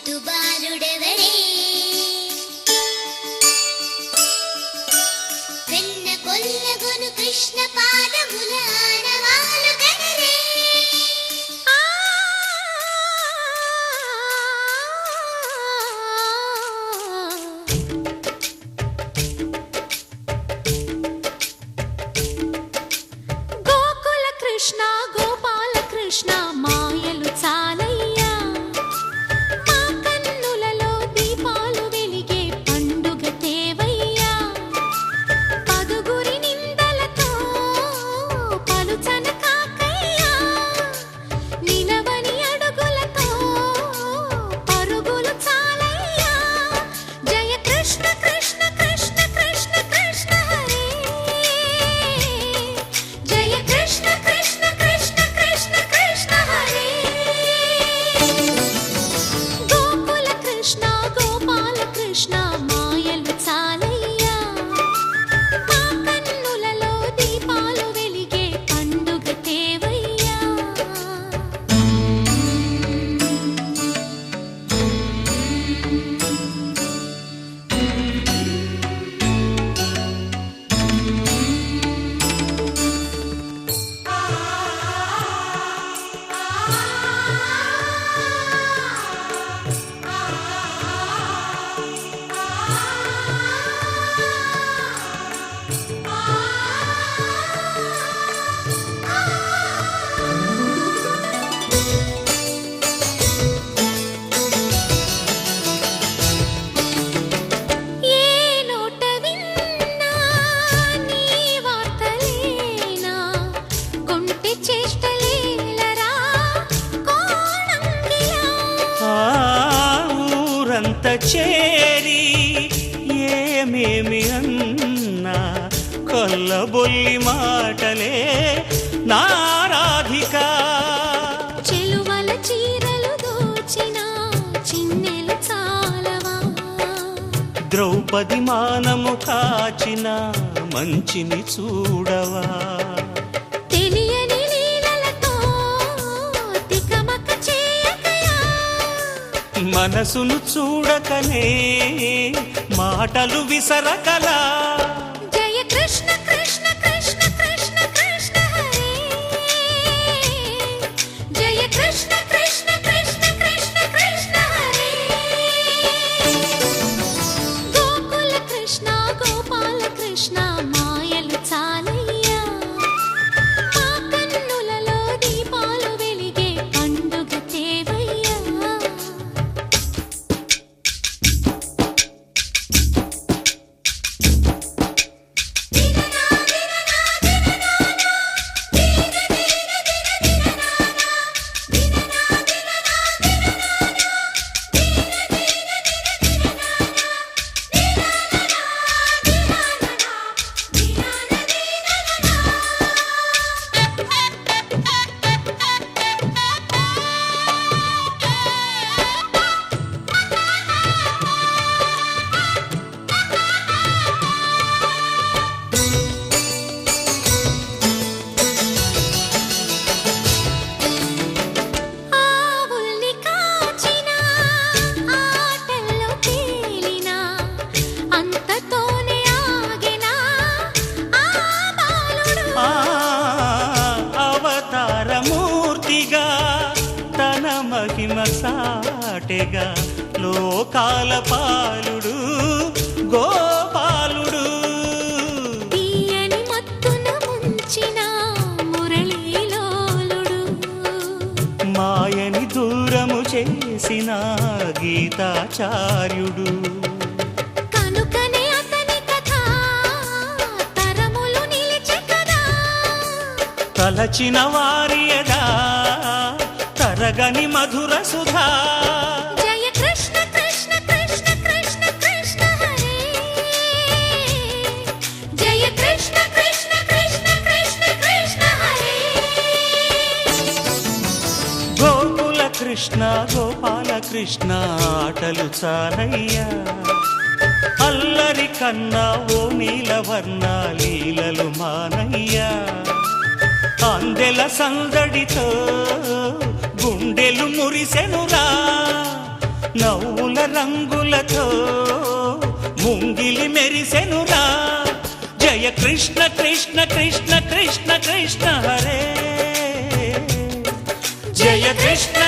ముద్దు బాలుడెవరే వెన్న కొల్లగొను కృష్ణ పాదముల ఆనవాలు గనరే గోకుల కృష్ణ గోపాల కృష్ణ మాయలు చాలయ్యా మా కన్నులలో దీపాలు వెలిగే పండుగ తేవయ్యా పదుగురి నిందలతో పలుచన కాకయ్యా నిలవని అడుగులతో పరుగులు చాలయ్యా జయ కృష్ణ కృష్ణ కృష్ణ కృష్ణ కృష్ణ హరే జయ కృష్ణ కృష్ణ కృష్ణ కృష్ణ కృష్ణ హరే గోకుల కృష్ణ గోపాల కృష్ణ మాయలు చాలయ్యా మా కన్నులలో దీపాలు వెలిగే పండుగ తేవయ్యా ఏ నోట విన్నా నీ వార్తలేనా కొంటె చేష్టలేలరా కోణంగిలా ఊరంత చేరి ఏమేమి అన్నా కొల్లబొల్లి మాటలే నారాధిక చెలువల చీరలు దోచిన చిన్నెలు చాలవా ద్రౌపది మానము కాచిన మంచిని చూడవా తెలియని లీలలతో తికమక చేయకయా మనసును చూడకనే మాటలు విసరకలా జయ కృష్ణ కృష్ణ కృష్ణ కృష్ణ కృష్ణ హరే జయ కృష్ణ కృష్ణ కృష్ణ కృష్ణ కృష్ణ హరే గోకుల కృష్ణ గోపాల కృష్ణ మాయలు చాలయ్యా మా కన్నులలో దీపాలు వెలిగే పండుగ తేవయ్యా ఆవుల్ని కాచిన ఆటల్లో తేలిన అంతతోనే ఆగిన ఆ బాలుడు అవతారమూర్తిగా తన మహిమ సాటెగా లోకాల పాలుడు గోపాలుడు తీయని మత్తున ముంచిన మురళీలోలుడు మాయని దూరము చేసిన గీతాచార్యుడు కనుకనే అతని కథ తరములు నిలిచె కదా తలచిన వారియదా తరగని మధుర సుధా జయ కృష్ణ కృష్ణ కృష్ణ కృష్ణ కృష్ణ హరే జయ కృష్ణ కృష్ణ కృష్ణ కృష్ణ కృష్ణ హరే గోకుల కృష్ణ గోపాల కృష్ణ ఆటలు చాలయ్యా అల్లరి కన్నా ఓ నీలవర్ణ లీలలు మానయ్యా అందెల సందడితో గుండెలు మురిసెనురా నవ్వుల రంగులతో ముంగిలి మెరిసెనురా జయ కృష్ణ కృష్ణ కృష్ణ కృష్ణ కృష్ణ హరే జయ కృష్ణ